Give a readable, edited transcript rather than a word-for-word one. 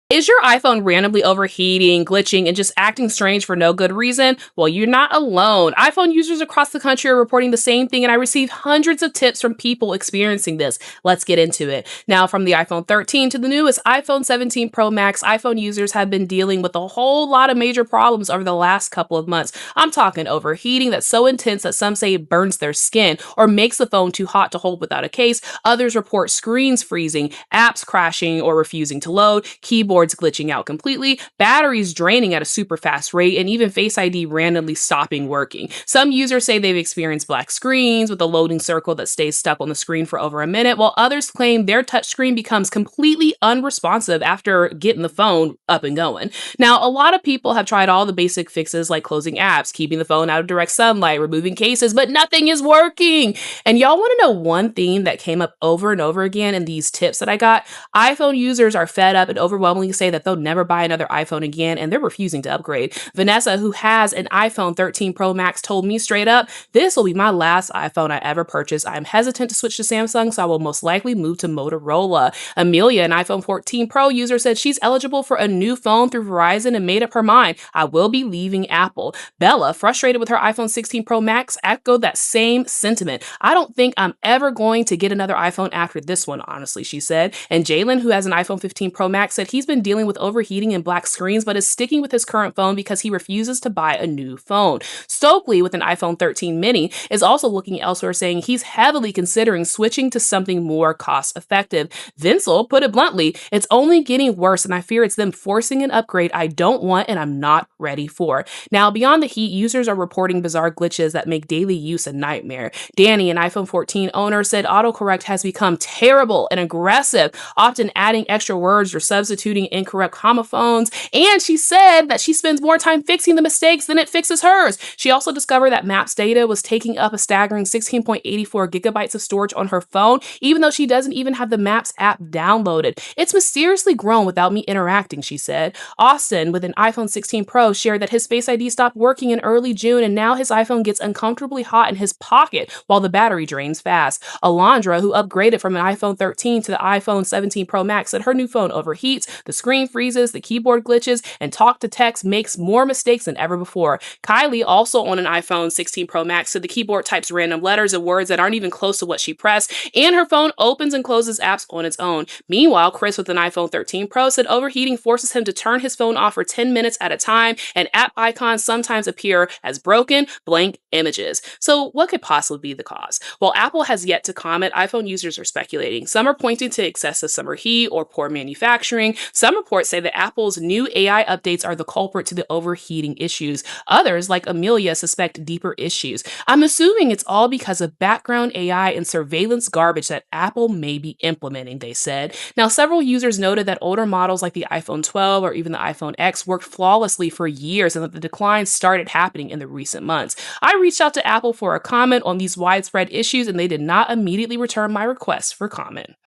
Is your iPhone randomly overheating, glitching, and just acting strange for no good reason? Well, you're not alone. iPhone users across the country are reporting the same thing, and I received hundreds of tips from people experiencing this. Let's get into it. Now, from the iPhone 13 to the newest iPhone 17 Pro Max, iPhone users have been dealing with a whole lot of major problems over the last couple of months. I'm talking overheating that's so intense that some say it burns their skin or makes the phone too hot to hold without a case. Others report screens freezing, apps crashing or refusing to load, keyboards glitching out completely, batteries draining at a super fast rate, and even Face ID randomly stopping working. Some users say they've experienced black screens with a loading circle that stays stuck on the screen for over a minute, while others claim their touchscreen becomes completely unresponsive after getting the phone up and going. Now, a lot of people have tried all the basic fixes like closing apps, keeping the phone out of direct sunlight, removing cases, but nothing is working. And y'all want to know one theme that came up over and over again in these tips that I got? iPhone users are fed up and overwhelmingly say that they'll never buy another iPhone again, and they're refusing to upgrade. Vanessa, who has an iPhone 13 Pro Max, told me straight up, "This will be my last iPhone I ever purchase. I'm hesitant to switch to Samsung, so I will most likely move to Motorola." Amelia, an iPhone 14 Pro user, said she's eligible for a new phone through Verizon and made up her mind. "I will be leaving Apple." Bella, frustrated with her iPhone 16 Pro Max, echoed that same sentiment. "I don't think I'm ever going to get another iPhone after this one, honestly," she said. And Jalen, who has an iPhone 15 Pro Max, said he's been dealing with overheating and black screens, but is sticking with his current phone because he refuses to buy a new phone. Stokely, with an iPhone 13 mini, is also looking elsewhere, saying he's heavily considering switching to something more cost effective. Vincel put it bluntly, "It's only getting worse, and I fear it's them forcing an upgrade I don't want and I'm not ready for." Now, beyond the heat, users are reporting bizarre glitches that make daily use a nightmare. Danny, an iPhone 14 owner, said autocorrect has become terrible and aggressive, often adding extra words or substituting incorrect homophones. And she said that she spends more time fixing the mistakes than it fixes hers. She also discovered that Maps data was taking up a staggering 16.84 gigabytes of storage on her phone, even though she doesn't even have the Maps app downloaded. "It's mysteriously grown without me interacting," she said. Austin, with an iPhone 16 Pro, shared that his Face ID stopped working in early June, and now his iPhone gets uncomfortably hot in his pocket while the battery drains fast. Alondra, who upgraded from an iPhone 13 to the iPhone 17 Pro Max, said her new phone overheats, the screen freezes, the keyboard glitches, and talk to text makes more mistakes than ever before. Kylie, also on an iPhone 16 Pro Max, said the keyboard types random letters and words that aren't even close to what she pressed, and her phone opens and closes apps on its own. Meanwhile, Chris, with an iPhone 13 Pro, said overheating forces him to turn his phone off for 10 minutes at a time, and app icons sometimes appear as broken, blank images. So, what could possibly be the cause? Well, Apple has yet to comment. iPhone users are speculating. Some are pointing to excessive summer heat or poor manufacturing. Some reports say that Apple's new AI updates are the culprit to the overheating issues. Others, like Amelia, suspect deeper issues. "I'm assuming it's all because of background AI and surveillance garbage that Apple may be implementing," they said. Now, several users noted that older models like the iPhone 12 or even the iPhone X worked flawlessly for years, and that the decline started happening in the recent months. I reached out to Apple for a comment on these widespread issues, and they did not immediately return my request for comment.